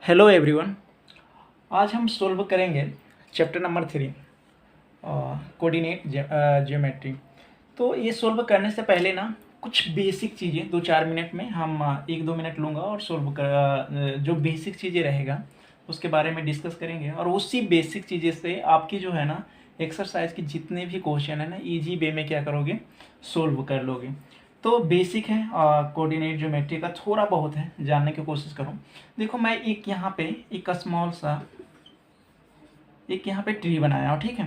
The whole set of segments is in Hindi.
Hello everyone. आज हम सोल्व करेंगे चैप्टर नंबर 3 कोऑर्डिनेट ज्योमेट्री। तो ये सोल्व करने से पहले ना कुछ बेसिक चीज़ें 2-4 मिनट में हम 1-2 मिनट लूँगा और सोल्व कर जो बेसिक चीज़ें रहेगा उसके बारे में डिस्कस करेंगे। और उसी बेसिक चीज़ें से आपकी जो है ना एक्सरसाइज की जितने भी क्वेश्चन है ना ईजी वे में क्या करोगे, सोल्व कर लोगे। तो बेसिक है कोऑर्डिनेट ज्योमेट्री का, थोड़ा बहुत है, जानने की कोशिश करूँ। देखो मैं एक यहाँ पे एक स्मॉल सा एक यहाँ पे ट्री बनाया हूँ, ठीक है।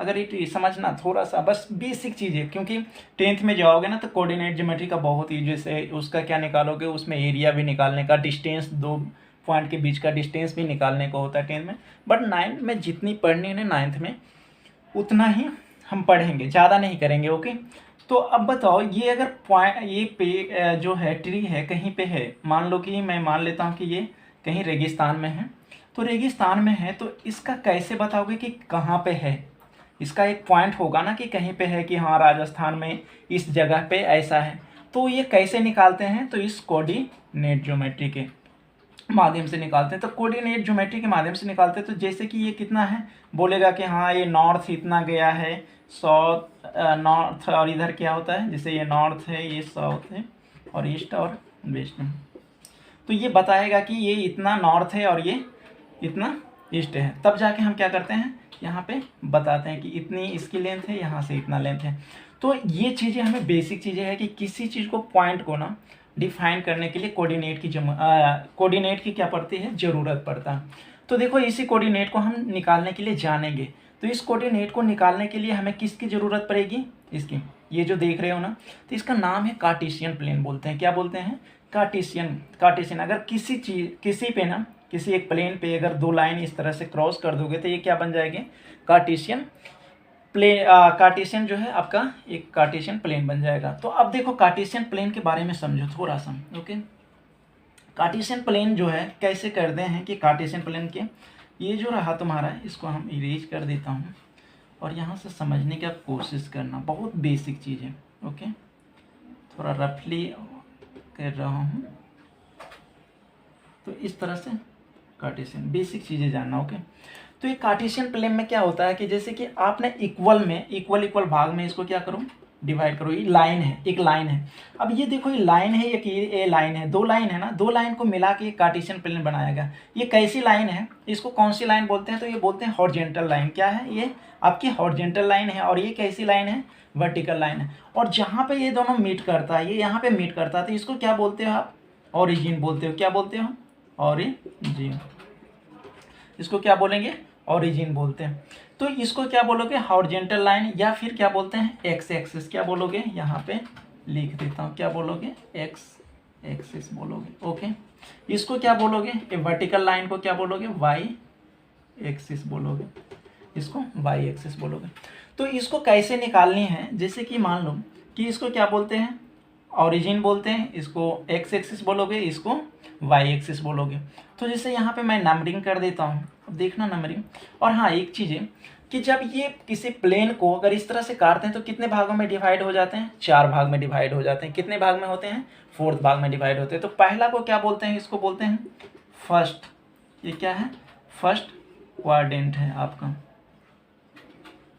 अगर ये ट्री समझना थोड़ा सा, बस बेसिक चीज़ है, क्योंकि 10th में जाओगे ना तो कोऑर्डिनेट ज्योमेट्री का बहुत ही, जैसे उसका क्या निकालोगे, उसमें एरिया भी निकालने का, डिस्टेंस, दो पॉइंट के बीच का डिस्टेंस भी निकालने को होता है 10th में। बट 9th में जितनी पढ़नी है ना 9th में उतना ही हम पढ़ेंगे, ज़्यादा नहीं करेंगे, ओके। तो अब बताओ, ये अगर पॉइंट ये पे जो है ट्री है कहीं पे है, मान लो कि मैं मान लेता हूँ कि ये कहीं रेगिस्तान में है। तो रेगिस्तान में है तो इसका कैसे बताओगे कि कहाँ पे है। इसका एक पॉइंट होगा ना कि कहीं पे है कि हाँ राजस्थान में इस जगह पे ऐसा है। तो ये कैसे निकालते हैं, तो इस कोऑर्डिनेट ज्योमेट्री के माध्यम से निकालते हैं। तो कोऑर्डिनेट ज्योमेट्री के माध्यम से निकालते हैं। तो जैसे कि ये कितना है, बोलेगा कि हाँ ये नॉर्थ इतना गया है, साउथ नॉर्थ, और इधर क्या होता है, जैसे ये नॉर्थ है, ये साउथ है, और ईस्ट और वेस्ट है। तो ये बताएगा कि ये इतना नॉर्थ है और ये इतना ईस्ट है। तब जाके हम क्या करते हैं, यहाँ पे बताते हैं कि इतनी इसकी लेंथ है, यहाँ से इतना लेंथ है। तो ये चीज़ें हमें बेसिक चीज़ें हैं कि किसी चीज़ को, पॉइंट को ना डिफाइन करने के लिए कोऑर्डिनेट की क्या पड़ती है, ज़रूरत पड़ता है। तो देखो इसी कोऑर्डिनेट को हम निकालने के लिए जानेंगे। तो इस कोऑर्डिनेट को निकालने के लिए हमें किसकी ज़रूरत पड़ेगी, इसकी, ये जो देख रहे हो ना, तो इसका नाम है कार्टेशियन प्लेन बोलते हैं। क्या बोलते हैं, कार्टेशियन। अगर किसी पे ना, किसी एक प्लेन पे अगर दो लाइन इस तरह से क्रॉस कर दोगे तो ये क्या बन जाएंगे, कार्टेशियन प्लेन। कार्टेशियन जो है आपका एक कार्टेशियन प्लेन बन जाएगा। तो अब देखो कार्टेशियन प्लेन के बारे में समझो थोड़ा सा, ओके। कार्टेशियन प्लेन जो है कैसे करते हैं कि कार्टेशियन प्लेन के, ये जो रहा तुम्हारा, इसको हम इरेज कर देता हूँ और यहाँ से समझने की आप कोशिश करना, बहुत बेसिक चीज़ है, ओके। थोड़ा रफली कर रहा हूँ। तो इस तरह से कार्टेशियन बेसिक चीज़ें जानना, ओके। तो ये कार्टेशियन प्लेन में क्या होता है कि जैसे कि आपने इक्वल भाग में इसको क्या करो, डिवाइड करो। ये लाइन है, एक लाइन है। अब ये देखो ये लाइन है, ये लाइन है, दो लाइन है ना, दो लाइन को मिला के कार्टेशियन प्लेन बनाया गया। ये कैसी लाइन है, इसको कौन सी लाइन बोलते हैं, तो ये बोलते हैं हॉरिजॉन्टल लाइन। क्या है ये, आपकी हॉरिजॉन्टल लाइन है। और ये कैसी लाइन है, वर्टिकल लाइन है। और जहाँ पे ये दोनों मीट करता है, ये यहाँ पे मीट करता है, तो इसको क्या बोलते हो आप, ओरिजिन बोलते हो। क्या बोलते हो, ओरिजिन। इसको क्या बोलेंगे, ओरिजिन बोलते हैं। तो इसको क्या बोलोगे, हॉरिजॉन्टल लाइन, या फिर क्या बोलते हैं, एक्स एक्सिस। क्या बोलोगे, यहाँ पे लिख देता हूँ, क्या बोलोगे, एक्स एक्सिस बोलोगे, ओके। इसको क्या बोलोगे, ये वर्टिकल लाइन को क्या बोलोगे, वाई एक्सिस बोलोगे, इसको वाई एक्सिस बोलोगे। तो इसको कैसे निकालनी है, जैसे कि मान लो कि इसको क्या बोलते हैं, ओरिजिन बोलते हैं, इसको एक्स एक्सिस बोलोगे, इसको वाई एक्सिस बोलोगे। तो जैसे यहाँ पे मैं नंबरिंग कर देता हूँ, अब देखना नंबरिंग। और हाँ एक चीज़ है कि जब ये किसी प्लेन को अगर इस तरह से काटते हैं तो कितने भागों में डिवाइड हो जाते हैं, 4 भाग में डिवाइड हो जाते हैं। कितने भाग में होते हैं, 4th भाग में डिवाइड होते हैं। तो पहला को क्या बोलते हैं, इसको बोलते हैं फर्स्ट। ये क्या है, फर्स्ट क्वाड्रेंट है आपका,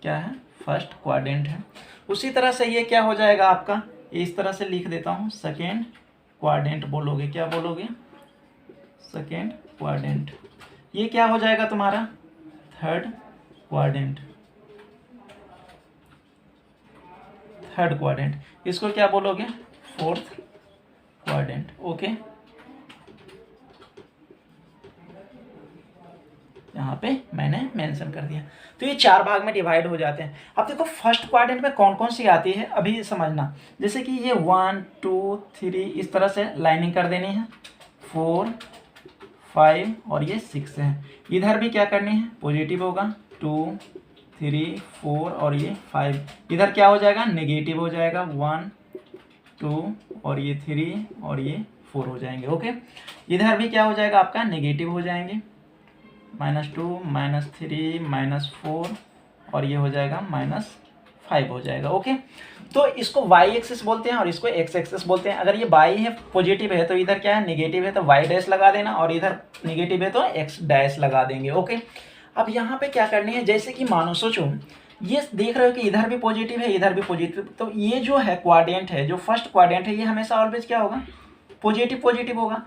क्या है, फर्स्ट क्वाड्रेंट है। उसी तरह से ये क्या हो जाएगा आपका, इस तरह से लिख देता हूँ, सेकेंड क्वाड्रेंट बोलोगे। क्या बोलोगे, सेकेंड क्वाड्रेंट। ये क्या हो जाएगा तुम्हारा, थर्ड क्वाड्रेंट। इसको क्या बोलोगे, फोर्थ क्वाड्रेंट, ओके। यहाँ पे मैंने मेंशन कर दिया। तो ये 4 भाग में डिवाइड हो जाते हैं। अब देखो फर्स्ट क्वाड्रेंट में कौन कौन सी आती है अभी समझना। जैसे कि ये 1 2 3 इस तरह से लाइनिंग कर देनी है, 4 5 और ये 6 है। इधर भी क्या करनी है, पॉजिटिव होगा, 2 3 4 और ये 5। इधर क्या हो जाएगा, नेगेटिव हो जाएगा, 1 2 और ये 3 और ये 4 हो जाएंगे, ओके। इधर भी क्या हो जाएगा आपका, नेगेटिव हो जाएंगे, -2 -3 -4 और ये हो जाएगा -5 हो जाएगा, ओके। तो इसको वाई एक्सिस बोलते हैं और इसको एक्स एक्सिस बोलते हैं। अगर ये वाई है पॉजिटिव है तो इधर क्या है निगेटिव है तो वाई डैश लगा देना, और इधर निगेटिव है तो एक्स डैश लगा देंगे। ओके, अब यहाँ पे क्या करनी है, जैसे कि मानो सोचो ये देख रहे हो कि इधर भी पॉजिटिव है इधर भी पॉजिटिव, तो ये जो है क्वाड्रेंट है, जो फर्स्ट क्वाड्रेंट है, ये हमेशा ऑलवेज क्या होगा, पॉजिटिव पॉजिटिव होगा।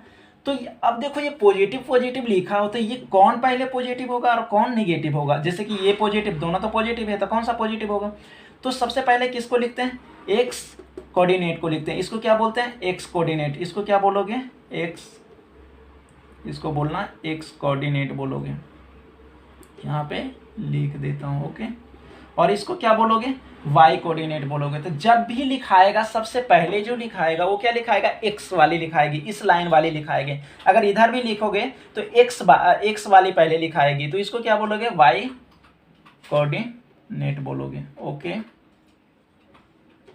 तो अब देखो ये पॉजिटिव पॉजिटिव लिखा हो तो ये कौन पहले पॉजिटिव होगा और कौन निगेटिव होगा। जैसे कि ये पॉजिटिव, दोनों तो पॉजिटिव है, तो कौन सा पॉजिटिव होगा। तो सबसे पहले किसको लिखते हैं, एक्स कोऑर्डिनेट को लिखते हैं। इसको क्या बोलते हैं, एक्स कोऑर्डिनेट। इसको क्या बोलोगे, एक्स, इसको बोलना एक्स कोऑर्डिनेट बोलोगे, यहाँ पे लिख देता हूँ। ओके, और इसको क्या बोलोगे, वाई कोऑर्डिनेट बोलोगे। तो जब भी लिखाएगा सबसे पहले जो लिखाएगा वो क्या लिखाएगा, एक्स वाली लिखाएगी, इस लाइन वाली लिखाएगी। अगर इधर भी लिखोगे तो एक्स वाली पहले लिखाएगी, तो इसको क्या बोलोगे, वाई कोऑर्डिनेट बोलोगे। ओके,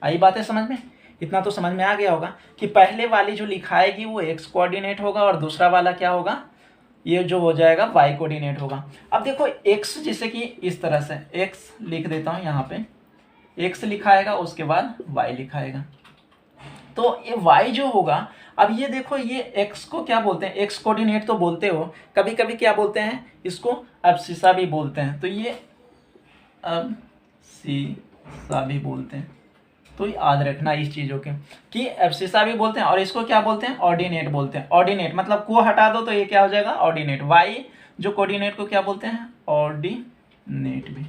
आई बात है समझ में, इतना तो समझ में आ गया होगा कि पहले वाली जो लिखाएगी वो एक्स कोऑर्डिनेट होगा और दूसरा वाला क्या होगा, ये जो हो जाएगा वाई कोऑर्डिनेट होगा। अब देखो एक्स, जैसे कि इस तरह से एक्स लिख देता हूँ, यहाँ पे एक्स लिखाएगा उसके बाद वाई लिखाएगा, तो ये वाई जो होगा, अब ये देखो ये एक्स को क्या बोलते हैं, एक्स कोऑर्डिनेट तो बोलते हो, कभी कभी क्या बोलते हैं इसको, अब्सिसा भी बोलते हैं। तो ये अब्सिसा भी बोलते हैं, तो याद रखना इस चीज़ों के कि एब्सिसा भी बोलते हैं और इसको क्या बोलते हैं, ऑर्डिनेट बोलते हैं। ऑर्डिनेट मतलब को हटा दो तो ये क्या हो जाएगा, ऑर्डिनेट। वाई जो कोऑर्डिनेट को क्या बोलते हैं, ऑर्डिनेट भी।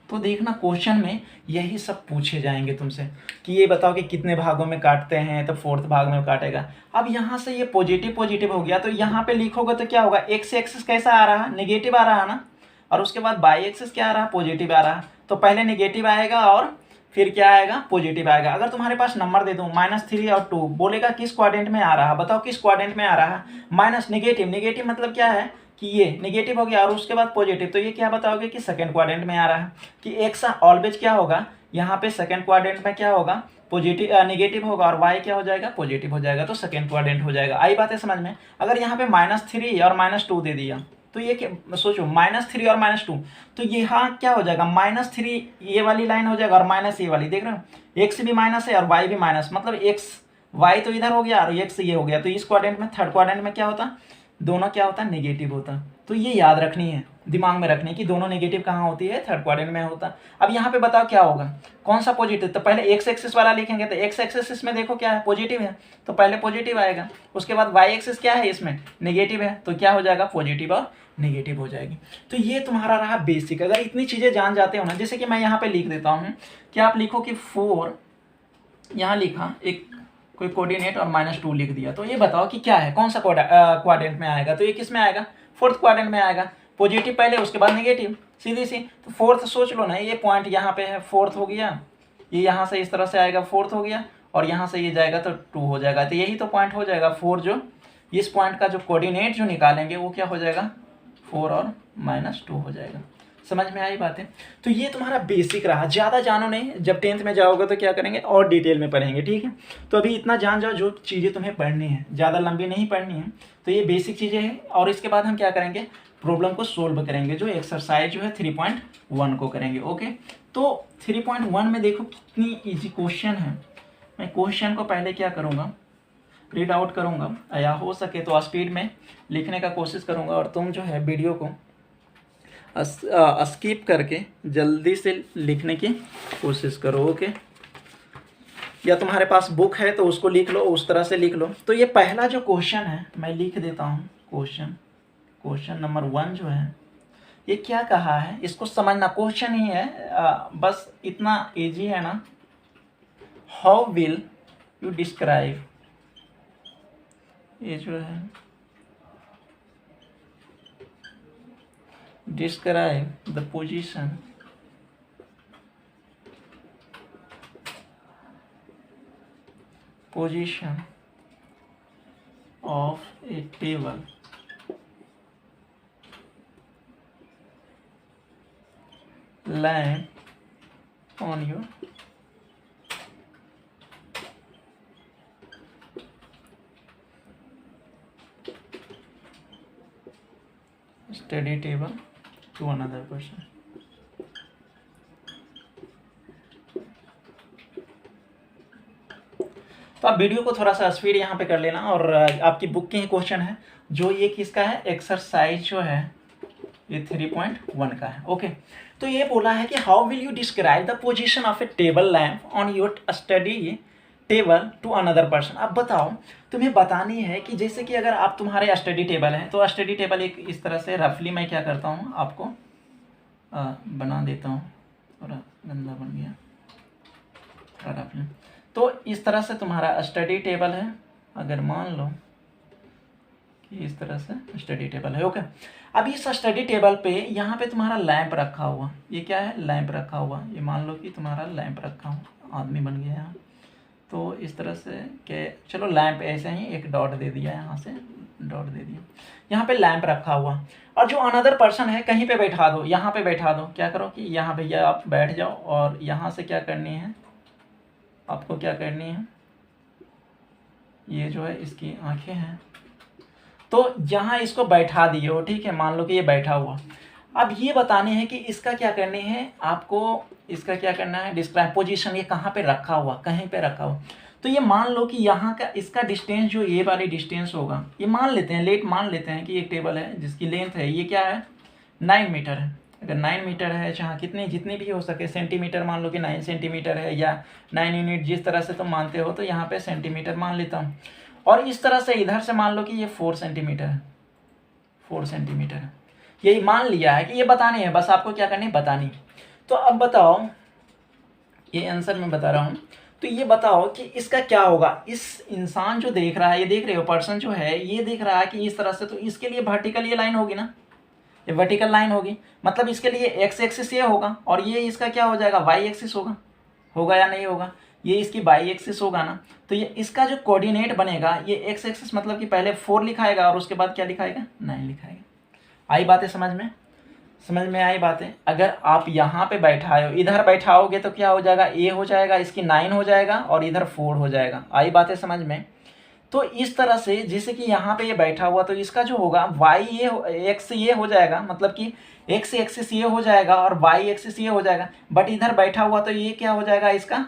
तो देखना क्वेश्चन में यही सब पूछे जाएंगे तुमसे कि ये बताओ कि कितने भागों में काटते हैं, तो फोर्थ भाग में काटेगा। अब यहाँ से ये पॉजिटिव पॉजिटिव हो गया, तो यहाँ पे लिखोगे तो क्या होगा, एक्स एक्सिस कैसा आ रहा है, नेगेटिव आ रहा है ना, और उसके बाद बाई एक्सिस क्या आ रहा है, पॉजिटिव आ रहा है। तो पहले नेगेटिव आएगा और फिर क्या आएगा, पॉजिटिव आएगा। अगर तुम्हारे पास नंबर दे दूं -3 और 2, बोलेगा किस क्वाड्रेंट में आ रहा है, बताओ किस क्वाड्रेंट में आ रहा है, माइनस नेगेटिव। नेगेटिव मतलब क्या है कि ये नेगेटिव हो गया और उसके बाद पॉजिटिव, तो ये क्या बताओगे कि सेकंड क्वाड्रेंट में आ रहा है। कि एक्स ऑलवेज क्या होगा, यहाँ पे सेकंड क्वाड्रेंट में क्या होगा, पॉजिटिव नेगेटिव होगा और वाई क्या हो जाएगा, पॉजिटिव हो जाएगा, तो सेकंड क्वाड्रेंट हो जाएगा। आई बात है समझ में। अगर यहाँ पे -3 और -2 दे दिया तो ये क्या, सोचो -3 और -2, तो यहाँ क्या हो जाएगा, -3 ये वाली लाइन हो जाएगा और माइनस ये वाली, देख रहे हो एक्स भी माइनस है और वाई भी माइनस, मतलब एक्स वाई तो इधर हो गया और एक्स ये हो गया। तो इस क्वाड्रेंट में, थर्ड क्वाड्रेंट में क्या होता, दोनों क्या होता, नेगेटिव होता। तो ये याद रखनी है, दिमाग में रखनी है कि दोनों नेगेटिव कहाँ होती है, थर्ड क्वाड्रेंट में होता। अब यहाँ पे बताओ क्या होगा, कौन सा पॉजिटिव, तो पहले एक्स एक्सिस वाला लिखेंगे, तो एक्स एक्सिस में देखो क्या है, पॉजिटिव है, तो पहले पॉजिटिव आएगा। उसके बाद वाई एक्सिस क्या है, इसमें नेगेटिव है, तो क्या हो जाएगा, पॉजिटिव और नेगेटिव हो जाएगी। तो ये तुम्हारा रहा बेसिक। अगर इतनी चीज़ें जान जाते हो ना, जैसे कि मैं यहाँ पे लिख देता हूँ कि आप लिखो कि 4, यहाँ लिखा एक कोई कोऑर्डिनेट और -2 लिख दिया, तो ये बताओ कि क्या है, कौन सा क्वाड्रेंट में आएगा, तो ये किस में आएगा, फोर्थ क्वाड्रेंट में आएगा। पॉजिटिव पहले उसके बाद नेगेटिव, सीधी सी। तो फोर्थ सोच लो ना, ये पॉइंट यहाँ पे है, फोर्थ हो गया, ये यहाँ से इस तरह से आएगा, फोर्थ हो गया, और यहाँ से ये जाएगा तो 2 हो जाएगा। तो यही तो पॉइंट हो जाएगा 4, जो इस पॉइंट का जो कोऑर्डिनेट जो निकालेंगे वो क्या हो जाएगा, 4 और -2 हो जाएगा। समझ में आई बात है। तो ये तुम्हारा बेसिक रहा, ज़्यादा जानो नहीं, जब 10th में जाओगे तो क्या करेंगे और डिटेल में पढ़ेंगे, ठीक है। तो अभी इतना जान जाओ जो चीज़ें तुम्हें पढ़नी है, ज़्यादा लंबी नहीं पढ़नी है। तो ये बेसिक चीज़ें हैं, और इसके बाद हम क्या करेंगे, प्रॉब्लम को सोल्व करेंगे, जो एक्सरसाइज जो है 3.1 को करेंगे। ओके, तो 3.1 में देखो कितनी ईजी क्वेश्चन है। मैं क्वेश्चन को पहले क्या करूँगा, रीड आउट करूँगा, या हो सके तो स्पीड में लिखने का कोशिश करूँगा, और तुम जो है वीडियो को स्किप करके जल्दी से लिखने की कोशिश करो। ओके, या तुम्हारे पास बुक है तो उसको लिख लो, उस तरह से लिख लो। तो ये पहला जो क्वेश्चन है मैं लिख देता हूँ, क्वेश्चन नंबर 1 जो है, ये क्या कहा है इसको समझना, क्वेश्चन ही है, बस इतना इजी है ना। हाउ विल यू डिस्क्राइब, ये जो है describe the position of a table lying on your study table to another person। तो आप वीडियो को थोड़ा सा स्पीड यहाँ पे कर लेना। और आपकी बुक के ही क्वेश्चन है, जो ये किसका है, एक्सरसाइज जो है ये 3.1 का है। ओके, तो ये बोला है कि how will you describe the position of a table lamp on your study table to another person. अब बताओ, तुम्हें बतानी है कि जैसे कि अगर आप तुम्हारे स्टडी टेबल है, तो स्टडी टेबल एक इस तरह से रफली मैं क्या करता हूँ आपको बना देता हूँ, थोड़ा गंदा बन गया थोड़ा रफली। तो इस तरह से तुम्हारा स्टडी टेबल है, अगर मान लो कि इस तरह से स्टडी टेबल है। ओके, अब इस स्टडी टेबल पे यहाँ पे तुम्हारा लैंप रखा हुआ, ये क्या है, लैंप रखा हुआ, ये मान लो कि तुम्हारा लैंप रखा हुआ, आदमी बन गया यहाँ। तो इस तरह से कि चलो लैंप ऐसे ही एक डॉट दे दिया, यहाँ से डॉट दे दिया, यहाँ पे लैंप रखा हुआ। और जो अनदर पर्सन है कहीं पे बैठा दो, यहाँ पे बैठा दो, क्या करो कि यहाँ भैया आप बैठ जाओ, और यहाँ से क्या करनी है आपको, क्या करनी है, ये जो है इसकी आंखें हैं, तो जहाँ इसको बैठा दिए हो, ठीक है, मान लो कि ये बैठा हुआ। अब ये बताने हैं कि इसका क्या करने है आपको, इसका क्या करना है, डिस्क्राइब पोजीशन, ये कहाँ पे रखा हुआ, कहीं पे रखा हुआ। तो ये मान लो कि यहाँ का इसका डिस्टेंस जो ये वाली डिस्टेंस होगा, ये मान लेते हैं, लेट मान लेते हैं कि एक टेबल है जिसकी लेंथ है, ये क्या है 9 मीटर है। अगर 9 मीटर है, चाहे कितनी जितनी भी हो सके, सेंटीमीटर मान लो कि 9 सेंटीमीटर है, या 9 यूनिट जिस तरह से तुम मानते हो, तो यहाँ पे सेंटीमीटर मान लेता हूँ। और इस तरह से इधर से मान लो कि ये 4 सेंटीमीटर है, 4 सेंटीमीटर है, यही मान लिया है कि ये बतानी है, बस आपको क्या करनी है, बतानी। तो अब बताओ, ये आंसर मैं बता रहा हूँ, तो ये बताओ कि इसका क्या होगा। इस इंसान जो देख रहा है, ये देख रहे हो पर्सन जो है, ये देख रहा है कि इस तरह से, तो इसके लिए वर्टिकल ये लाइन होगी ना, ये वर्टिकल लाइन होगी, मतलब इसके लिए एक्स एक्सिस ये होगा, और ये इसका क्या हो जाएगा, वाई एक्सिस होगा या नहीं होगा, ये इसकी वाई एक्सिस होगा ना। तो ये इसका जो कोऑर्डिनेट बनेगा, ये एक्स एक्सिस मतलब कि पहले 4 लिखाएगा और उसके बाद क्या लिखाएगा, 9 लिखाएगा। आई बातें समझ में, समझ में आई बातें। अगर आप यहाँ पे बैठाए हो, इधर बैठाओगे तो क्या हो जाएगा, ए हो जाएगा, इसकी 9 हो जाएगा, और इधर 4 हो जाएगा। आई बातें समझ में। तो इस तरह से जैसे कि यहाँ पे ये बैठा हुआ, तो इसका जो होगा वाई ये एक्स ये हो जाएगा, मतलब कि एक्स एक्सिस ये हो जाएगा और वाई एक्सिस ये हो जाएगा। बट इधर बैठा हुआ तो ये क्या हो जाएगा, इसका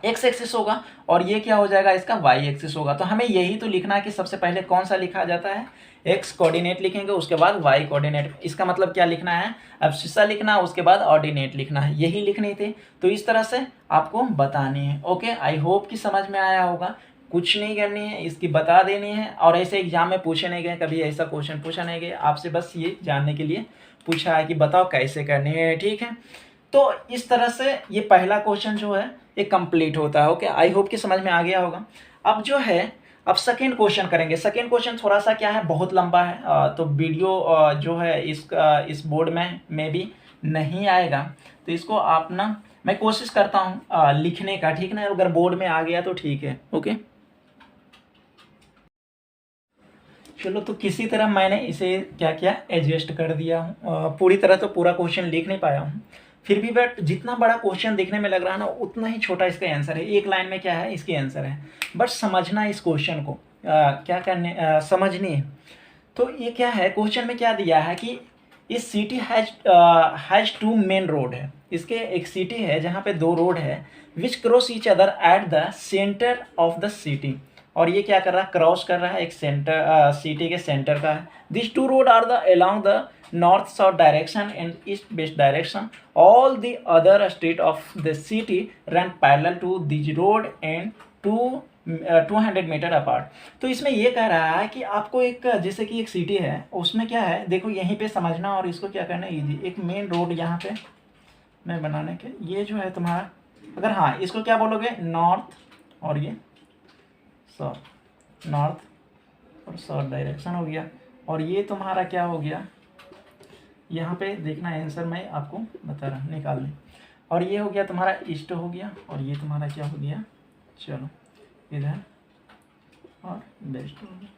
एक्स एक्सिस होगा, और ये क्या हो जाएगा, इसका वाई एक्सिस होगा। तो हमें यही तो लिखना है कि सबसे पहले कौन सा लिखा जाता है, एक्स कोऑर्डिनेट लिखेंगे, उसके बाद वाई कोऑर्डिनेट। इसका मतलब क्या लिखना है, एब्सिसा लिखना, उसके बाद ऑर्डिनेट लिखना है, यही लिखनी थी। तो इस तरह से आपको बतानी है। ओके, आई होप कि समझ में आया होगा। कुछ नहीं करनी है, इसकी बता देनी है। और ऐसे एग्जाम में पूछे नहीं गए, कभी ऐसा क्वेश्चन पूछा नहीं गया, आपसे बस ये जानने के लिए पूछा है कि बताओ कैसे करनी है। ठीक है, तो इस तरह से ये पहला क्वेश्चन जो है ये कंप्लीट होता है। ओके, आई होप कि समझ में आ गया होगा। अब जो है, अब सेकेंड क्वेश्चन करेंगे। सेकेंड क्वेश्चन थोड़ा सा क्या है, बहुत लंबा है, तो वीडियो जो है इस बोर्ड में भी नहीं आएगा। तो इसको आप ना, मैं कोशिश करता हूँ लिखने का, ठीक ना, अगर बोर्ड में आ गया तो ठीक है। ओके, चलो, तो किसी तरह मैंने इसे क्या किया, एडजस्ट कर दिया हूँ। पूरी तरह तो पूरा क्वेश्चन लिख नहीं पाया हूँ, फिर भी बट जितना बड़ा क्वेश्चन देखने में लग रहा है ना, उतना ही छोटा इसका आंसर है। एक लाइन में क्या है, इसकी आंसर है, बट समझना इस क्वेश्चन को क्या करने समझनी है। तो ये क्या है, क्वेश्चन में क्या दिया है कि इस सिटी हैज 2 मेन रोड है। इसके एक सिटी है जहाँ पे 2 रोड है, विच cross each other at the centre of the city. और ये क्या कर रहा है, क्रॉस कर रहा है एक सेंटर, सिटी के सेंटर का है। This 2 road are the along the north south direction and east west direction. All the other street of the city run parallel to this road and 200 metre apart. तो इसमें ये कह रहा है कि आपको एक, जैसे कि एक सिटी है, उसमें क्या है, देखो यहीं पे समझना, और इसको क्या करना है इजी। एक मेन रोड यहाँ पे मैं बनाने के, ये जो है तुम्हारा, अगर हाँ इसको क्या बोलोगे, नॉर्थ और ये साउथ, नॉर्थ और साउथ डायरेक्शन हो गया। और ये तुम्हारा क्या हो गया, यहाँ पे देखना आंसर मैं आपको बता रहा हूँ, निकाल लें। और ये हो गया तुम्हारा ईस्ट हो गया, और ये तुम्हारा क्या हो गया, चलो इधर और वेस्ट हो गया।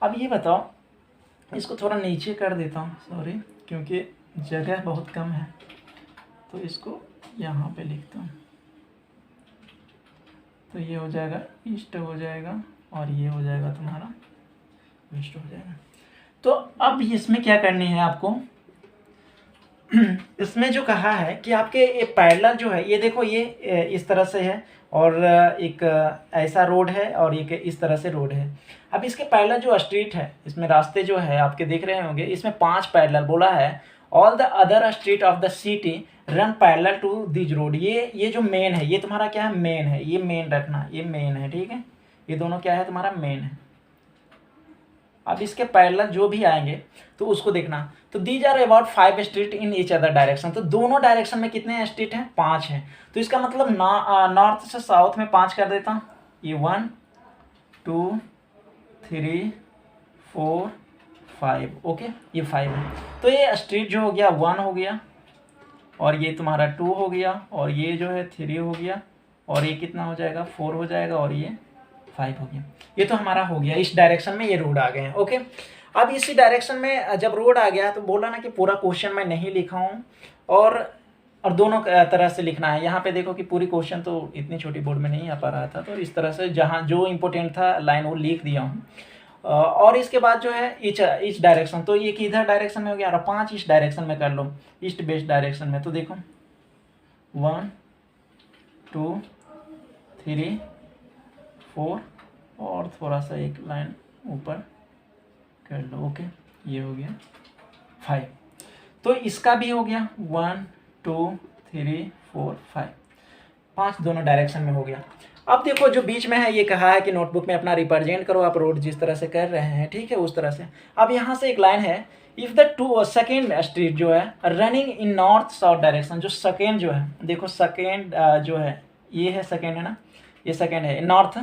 अब ये बताओ, इसको थोड़ा नीचे कर देता हूँ, सॉरी, क्योंकि जगह बहुत कम है, तो इसको यहाँ पे लिखता हूँ। तो ये हो जाएगा ईस्ट हो जाएगा, और ये हो जाएगा तुम्हारा वेस्ट हो जाएगा। तो अब इसमें क्या करनी है आपको, इसमें जो कहा है कि आपके ये पैरेलल जो है, ये देखो ये इस तरह से है और एक ऐसा रोड है और एक इस तरह से रोड है। अब इसके पैरेलल जो स्ट्रीट है, इसमें रास्ते जो है आपके देख रहे होंगे, इसमें 5 पैरेलल बोला है। All the other street of the city run parallel to this road. ये जो मेन है, ये तुम्हारा क्या है, मेन है। ये मेन रखना, ये मेन है, ठीक है। ये दोनों क्या है, तुम्हारा मेन है। अब इसके पैरेलल जो भी आएंगे तो उसको देखना। तो these are about 5 street in each other direction. तो दोनों डायरेक्शन में कितने स्ट्रीट हैं, 5 हैं। तो इसका मतलब नॉर्थ से साउथ में 5 कर देता हूँ। ये 1 2 3 4 5, ओके, ये 5 है। तो ये स्ट्रीट जो हो गया 1 हो गया, और ये तुम्हारा 2 हो गया, और ये जो है 3 हो गया, और ये कितना हो जाएगा, 4 हो जाएगा, और ये 5 हो गया। ये तो हमारा हो गया, इस डायरेक्शन में ये रोड आ गए हैं, ओके। अब इसी डायरेक्शन में जब रोड आ गया तो बोला ना कि पूरा क्वेश्चन मैं नहीं लिखा हूँ, और दोनों तरह से लिखना है। यहाँ पे देखो कि पूरी क्वेश्चन तो इतनी छोटी बोर्ड में नहीं आ पा रहा था, तो इस तरह से जहाँ जो इम्पोर्टेंट था लाइन वो लिख दिया हूँ। और इसके बाद जो है ईच डायरेक्शन, तो ये किधर डायरेक्शन में हो गया, और 5 इस डायरेक्शन में कर लो, ईस्ट वेस्ट डायरेक्शन में। तो देखो 1 2 3 4, और थोड़ा सा एक लाइन ऊपर कर लो, ओके, ये हो गया 5। तो इसका भी हो गया 1 2 3 4 5 दोनों डायरेक्शन में हो गया। अब देखो जो बीच में है, ये कहा है कि नोटबुक में अपना रिप्रेजेंट करो आप रोड जिस तरह से कर रहे हैं, ठीक है, उस तरह से। अब यहाँ से एक लाइन है, इफ़ द सेकेंड स्ट्रीट जो है running in north south direction, जो सेकेंड जो है, देखो सेकेंड जो है, ये है सेकेंड है ना, ये सेकेंड है नॉर्थ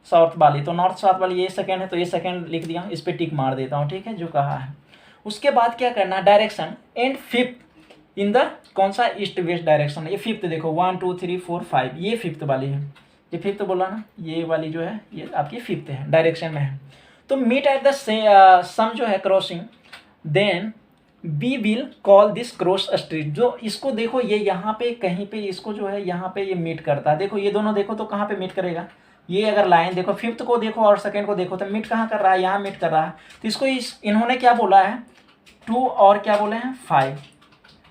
साउथ वाली, तो नॉर्थ साउथ वाली ये सेकेंड है, तो ये सेकेंड लिख दिया, इस पर टिक मार देता हूँ, ठीक है, जो कहा है। उसके बाद क्या करना, direction and 5th in the कौन सा, ईस्ट वेस्ट डायरेक्शन। ये 5th देखो 1 2 3 4 5, ये 5th वाली है, ये 5th बोला ना, ये वाली जो है ये आपकी 5th है, डायरेक्शन में है। तो मीट एट द सम जो है crossing, then we will call this cross street. जो इसको देखो, ये यहाँ पे कहीं पे इसको जो है यहाँ पे ये मीट करता है। देखो ये दोनों देखो तो कहाँ पे मीट करेगा, ये अगर लाइन देखो 5th को देखो और सेकेंड को देखो तो मीट कहाँ कर रहा है, यहाँ मीट कर रहा है। तो इसको इन्होंने क्या बोला है, 2 और क्या बोले हैं 5।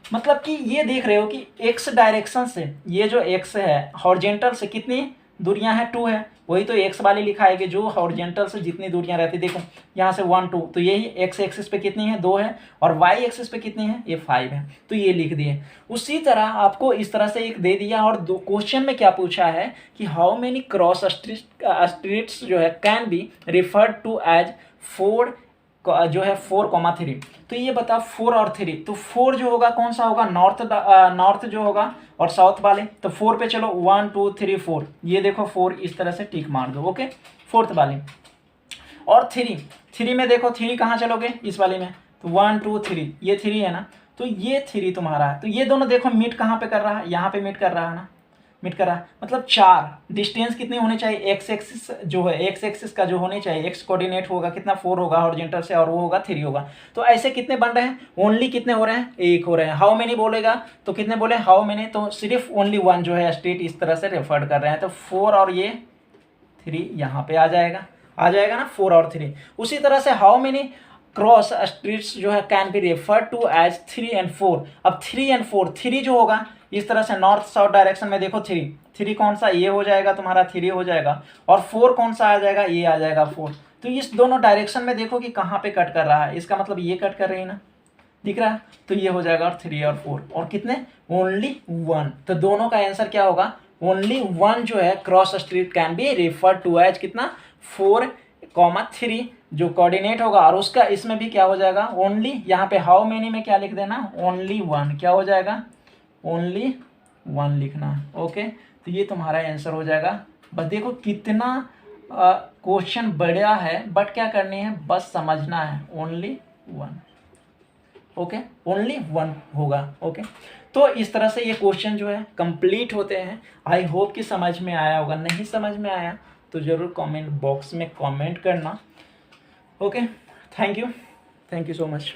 मतलब कि ये देख रहे हो कि x डायरेक्शन से, ये जो x है हॉरिजेंटल से कितनी दूरियां हैं, 2 है। वही तो x वाली लिखा है कि जो हॉरिजेंटल से जितनी दूरियां रहती, देखो यहाँ से 1 2, तो यही x एक्सिस पे कितनी है, 2 है, और y एक्सिस पे कितनी है, ये 5 है, तो ये लिख दिए। उसी तरह आपको इस तरह से एक दे दिया, और दो क्वेश्चन में क्या पूछा है कि हाउ मेनी क्रॉस स्ट्रीट्स जो है can be referred to as 4 जो है 4,3। तो ये बता 4 और 3, तो 4 जो होगा कौन सा होगा, नॉर्थ जो होगा, और साउथ वाले। तो 4 पे चलो 1 2 3 4, ये देखो 4 इस तरह से टिक मार दो, ओके, 4th वाले। और 3 में देखो 3 कहाँ चलोगे, इस वाले में, तो 1 2 3, ये 3 है ना, तो ये 3 तुम्हारा है। तो ये दोनों देखो मीट कहाँ पे कर रहा है, यहाँ पे मीट कर रहा है ना, मीट कर रहा है, मतलब 4। डिस्टेंस कितनी होनी चाहिए, एक्स एक्सिस जो है, एक्स एक्सिस का जो होनी चाहिए, एक्स कोऑर्डिनेट होगा कितना, 4 होगा हॉरिजॉन्टल से, और वो होगा 3 होगा। तो ऐसे कितने बन रहे हैं, ओनली कितने हो रहे हैं, 1 हो रहे हैं। हाउ मेनी बोलेगा तो कितने बोले, हाउ मेनी, तो सिर्फ ओनली 1 जो है स्ट्रीट इस तरह से रेफर्ड कर रहे हैं। तो 4 और ये 3 यहाँ पे आ जाएगा ना, 4 और 3। उसी तरह से हाउ मेनी क्रॉस स्ट्रीट्स जो है can be refer to as 3 and 4। अब 3 and 4, 3 जो होगा इस तरह से नॉर्थ साउथ डायरेक्शन में, देखो 3 कौन सा, ये हो जाएगा तुम्हारा, 3 हो जाएगा, और 4 कौन सा आ जाएगा, ये आ जाएगा 4। तो इस दोनों डायरेक्शन में देखो कि कहाँ पे कट कर रहा है, इसका मतलब ये कट कर रही है ना, दिख रहा है, तो ये हो जाएगा, और 3 और 4, और कितने, ओनली 1। तो दोनों का आंसर क्या होगा, ओनली 1 जो है cross street can be refer to as कितना, 4,3 जो कोऑर्डिनेट होगा, और उसका इसमें भी क्या हो जाएगा, ओनली, यहाँ पे हाउ मेनी में क्या लिख देना, ओनली 1, क्या हो जाएगा, ओनली 1 लिखना, ओके। तो ये तुम्हारा आंसर हो जाएगा। बस देखो कितना क्वेश्चन बढ़िया है, बट क्या करनी है, बस समझना है, ओनली 1, ओके, ओनली 1 होगा, ओके। तो इस तरह से ये क्वेश्चन जो है कंप्लीट होते हैं। आई होप कि समझ में आया होगा, नहीं समझ में आया तो ज़रूर कमेंट बॉक्स में कमेंट करना, okay. Thank you so much.